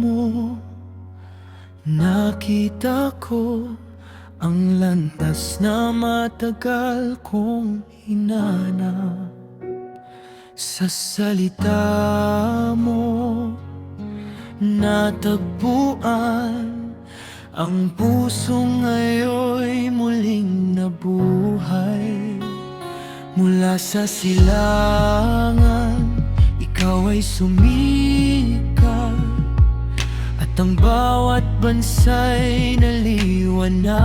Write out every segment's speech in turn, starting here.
mo, nakita ko ang landas na matagal kong hinanap. Sa salita mo natagpuan ang puso ngayo'y muling nabuhay. Mula sa silangan, ikaw ay sumikat, at ang bawat bansa'y naliwanagan.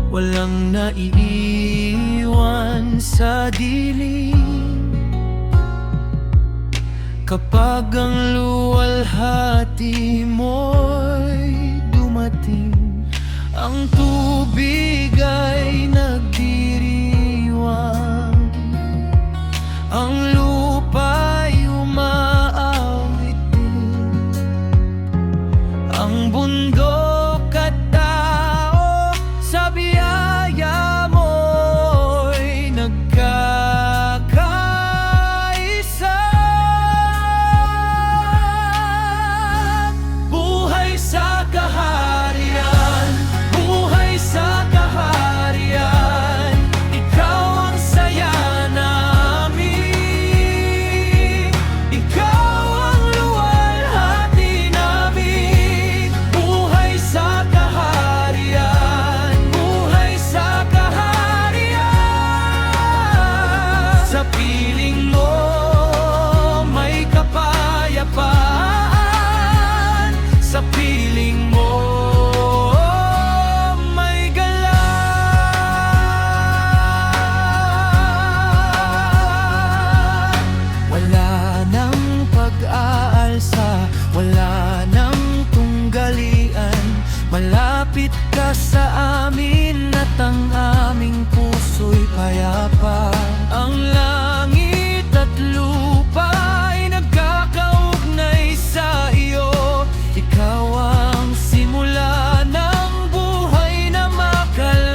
Walang naiiwan sa dilim kapag ang luwalhati mo'y dumating. Ang tubig ay nagdiriwang, ang lupa'y umaawit din, ang bundok at tao sa biyaya mo'y nagkakaisa. Buhay sa kaharian, buhay sa kaharian, ikaw ang saya namin, ikaw ang luwalhati namin. Buhay sa kaharian, buhay sa kaharian, sa piling mo may kapayapaan, sa piling mo may galang. Wala nang pag-aalsa, wala nang tunggalian. Malapit ka sa amin at ang aming puso'y payapa. Ang langit at lupa ay nagkakaugnay sa iyo. Ikaw ang simula ng buhay na makalangit.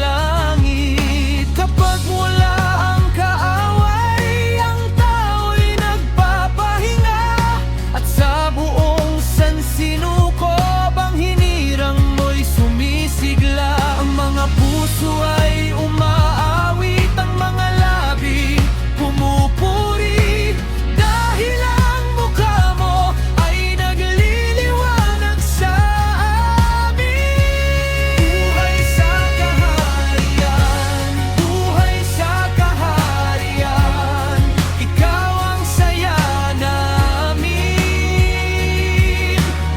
Kapag mula ang kaaway, ang tao'y nagpapahinga, at sa buong sansinukob ang hinirang mo'y sumisigla. Ang mga puso ay umaawit, ang mga labi pumupuri, dahil ang mukha mo ay nagliliwanag sa amin. Buhay sa kaharian, buhay sa kaharian, ikaw ang saya namin,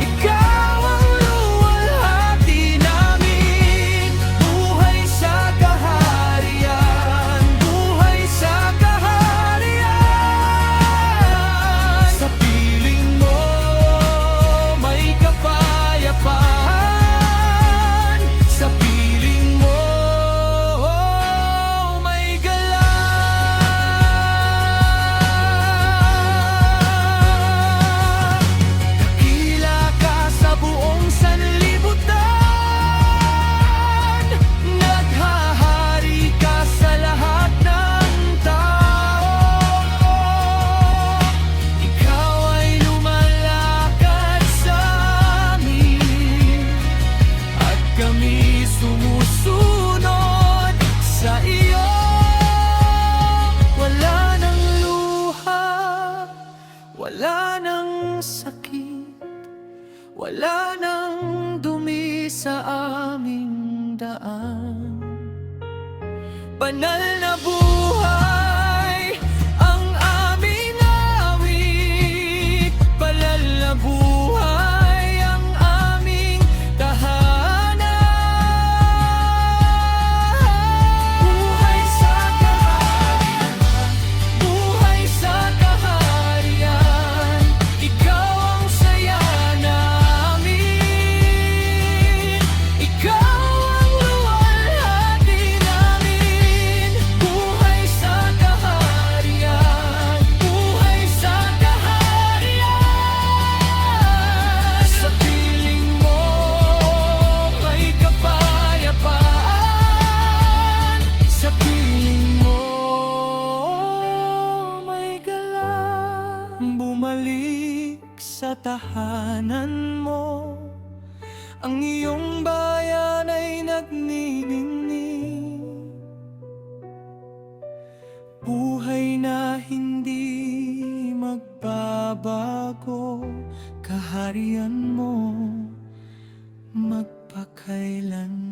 ikaw ang luwalhati namin. Buhay sa kaharian, buhay sa kaharian, sa piling mo may kapayapaan, sa piling mo may galang. Dakila ka sa buong sanlibutan, naghahari ka sa lahat ng tao. Ikaw ay lumalakad sa amin, at kami sumusunod sa iyo. Wala nang luha, wala nang sakit, wala nang dumi sa aming daan. Banal na buhay ang aming awit, banal na buhay ang aming tahanan. Buhay sa kaharian, buhay sa kaharian, ikaw ang saya namin, ikaw ang luwalhati namin. Buhay sa kaharian, buhay sa kaharian, tahanan mo. Ang iyong bayan ay nagniningning, buhay na hindi magbabago. Kaharian mo magpakailanman.